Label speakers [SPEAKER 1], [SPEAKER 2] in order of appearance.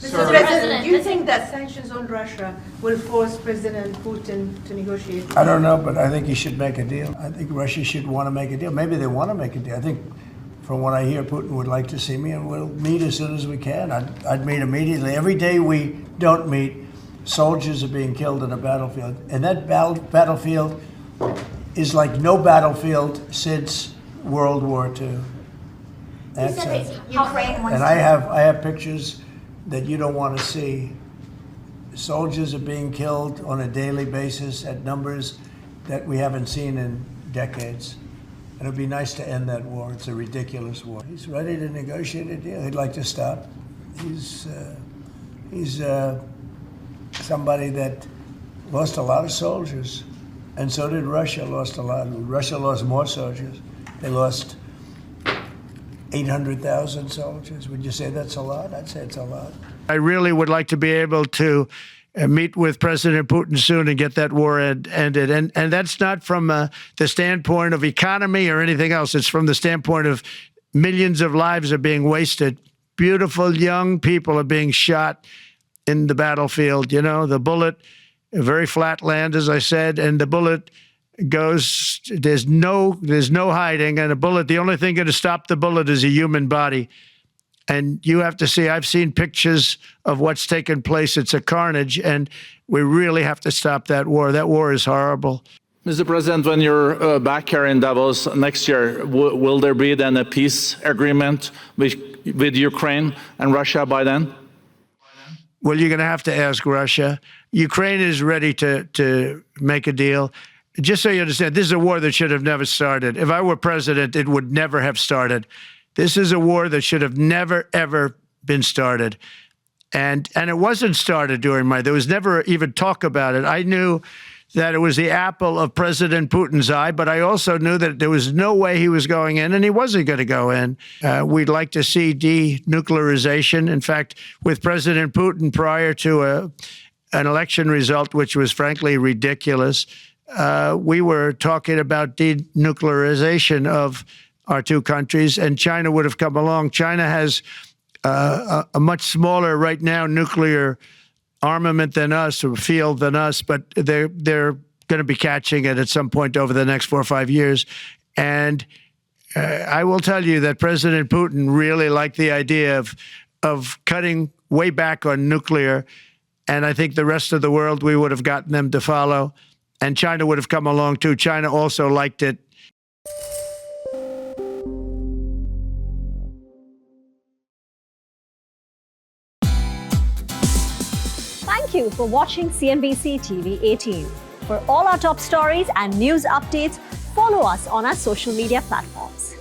[SPEAKER 1] Mr. President, do you think that sanctions on Russia will force President Putin to negotiate?
[SPEAKER 2] I don't know, but I think he should make a deal. I think Russia should want to make a deal. Maybe they want to make a deal. I think, from what I hear, Putin would like to see me, and we'll meet as soon as we can. I'd meet immediately. Every day we don't meet, soldiers are being killed in a battlefield. And that battlefield is like no battlefield since World War II. That's it. And I have pictures that you don't want to see. Soldiers are being killed on a daily basis at numbers that we haven't seen in decades. And it'd be nice to end that war. It's a ridiculous war. He's ready to negotiate a deal. He'd like to stop. He's somebody that lost a lot of soldiers, and so did Russia. Lost a lot. Russia lost more soldiers. They lost 800,000 soldiers. Would you say that's a lot? I'd say it's a lot. I really would like to be able to meet with President Putin soon and get that war ended. And that's not from the standpoint of economy or anything else. It's from the standpoint of millions of lives are being wasted. Beautiful young people are being shot in the battlefield. You know, the bullet, a very flat land, as I said, and the bullet goes, there's no hiding, and a bullet, the only thing going to stop the bullet is a human body. And you have to see, I've seen pictures of what's taken place. It's a carnage, and we really have to stop that war. That war is horrible.
[SPEAKER 3] Mr. President, when you're back here in Davos next year, will there be then a peace agreement with Ukraine and Russia by then?
[SPEAKER 2] Well, you're going to have to ask Russia. Ukraine is ready to make a deal. Just so you understand, this is a war that should have never started. If I were president, it would never have started. This is a war that should have never, ever been started. And it wasn't started during there was never even talk about it. I knew that it was the apple of President Putin's eye, but I also knew that there was no way he was going in, and he wasn't going to go in. We'd like to see denuclearization. In fact, with President Putin prior to an election result, which was frankly ridiculous, we were talking about denuclearization of our two countries, and China would have come along. China has a much smaller, right now, nuclear armament than us, or field than us, but they're going to be catching it at some point over the next 4 or 5 years. And I will tell you that President Putin really liked the idea of cutting way back on nuclear, and I think the rest of the world, we would have gotten them to follow, and China would have come along too. China also liked it.
[SPEAKER 4] Thank you for watching CNBC TV 18. For all our top stories and news updates, follow us on our social media platforms.